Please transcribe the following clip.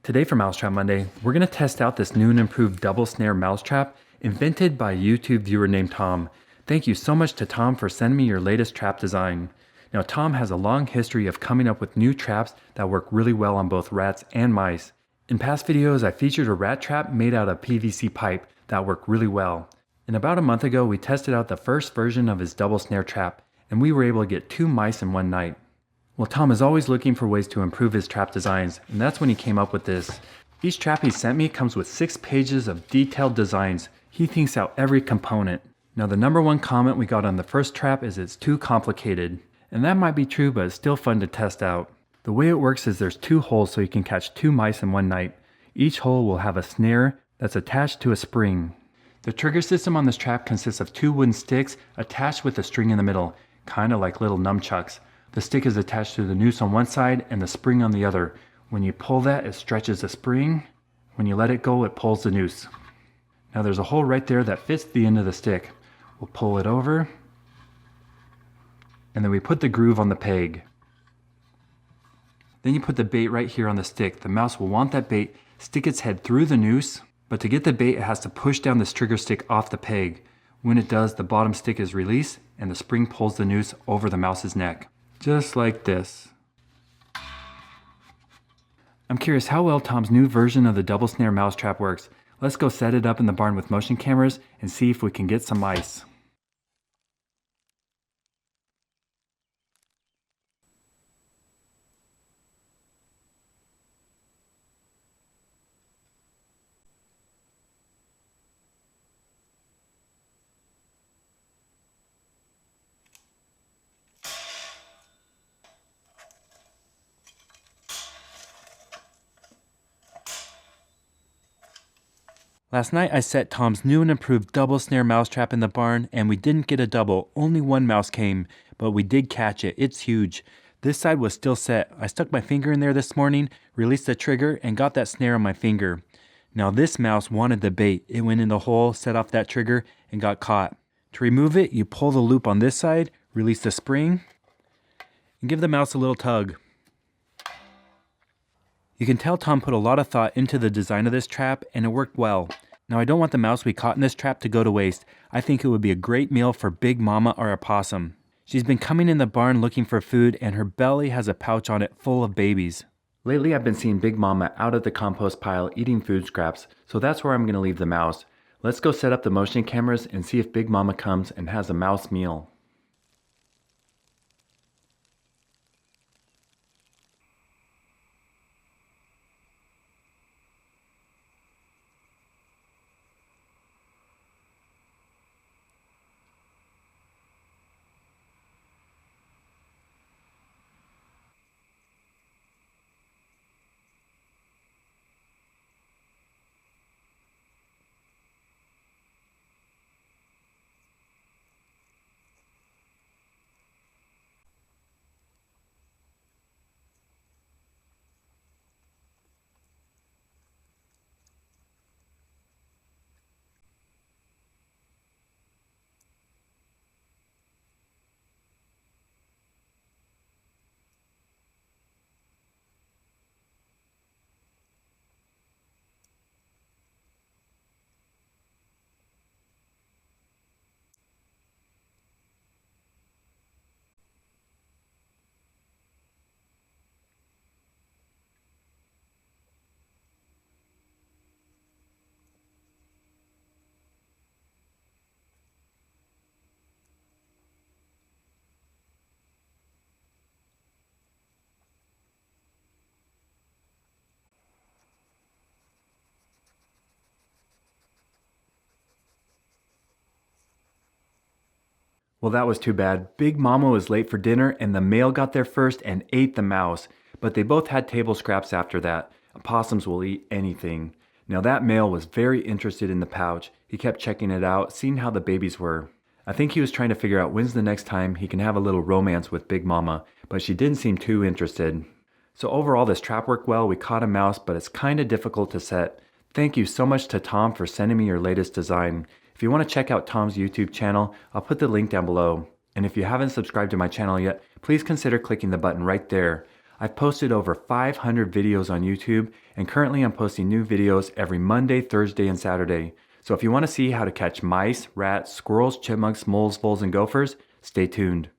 Today for Mousetrap Monday, we're going to test out this new and improved double snare mousetrap invented by a YouTube viewer named Tom. Thank you so much to Tom for sending me your latest trap design. Now Tom has a long history of coming up with new traps that work really well on both rats and mice. In past videos I featured a rat trap made out of PVC pipe that worked really well. And about a month ago we tested out the first version of his double snare trap and we were able to get 2 mice in one night. Well, Tom is always looking for ways to improve his trap designs, and that's when he came up with this. Each trap he sent me comes with 6 pages of detailed designs. He thinks out every component. Now the number one comment we got on the first trap is it's too complicated. And that might be true, but it's still fun to test out. The way it works is there's 2 holes so you can catch 2 mice in one night. Each hole will have a snare that's attached to a spring. The trigger system on this trap consists of 2 wooden sticks attached with a string in the middle, kind of like little nunchucks. The stick is attached to the noose on one side and the spring on the other. When you pull that, it stretches the spring. When you let it go, it pulls the noose. Now there's a hole right there that fits the end of the stick. We'll pull it over. And then we put the groove on the peg. Then you put the bait right here on the stick. The mouse will want that bait, stick its head through the noose, but to get the bait, it has to push down this trigger stick off the peg. When it does, the bottom stick is released and the spring pulls the noose over the mouse's neck. Just like this. I'm curious how well Tom's new version of the double snare mousetrap works. Let's go set it up in the barn with motion cameras and see if we can get some mice. Last night I set Tom's new and improved double snare mousetrap in the barn and we didn't get a double, only 1 mouse came, but we did catch it. It's huge. This side was still set. I stuck my finger in there this morning, released the trigger and got that snare on my finger. Now this mouse wanted the bait. It went in the hole, set off that trigger and got caught. To remove it, you pull the loop on this side, release the spring and give the mouse a little tug. You can tell Tom put a lot of thought into the design of this trap and it worked well. Now I don't want the mouse we caught in this trap to go to waste. I think it would be a great meal for Big Momma or Opossum. She's been coming in the barn looking for food and her belly has a pouch on it full of babies. Lately I've been seeing Big Momma out at the compost pile eating food scraps, so that's where I'm going to leave the mouse. Let's go set up the motion cameras and see if Big Momma comes and has a mouse meal. Well, that was too bad. Big Momma was late for dinner and the male got there first and ate the mouse. But they both had table scraps after that. Opossums will eat anything. Now that male was very interested in the pouch. He kept checking it out, seeing how the babies were. I think he was trying to figure out when's the next time he can have a little romance with Big Momma, but she didn't seem too interested. So overall this trap worked well. We caught a mouse, but it's kind of difficult to set. Thank you so much to Tom for sending me your latest design. If you want to check out Tom's YouTube channel, I'll put the link down below. And if you haven't subscribed to my channel yet, please consider clicking the button right there. I've posted over 500 videos on YouTube, and currently I'm posting new videos every Monday, Thursday, and Saturday. So if you want to see how to catch mice, rats, squirrels, chipmunks, moles, voles, and gophers, stay tuned.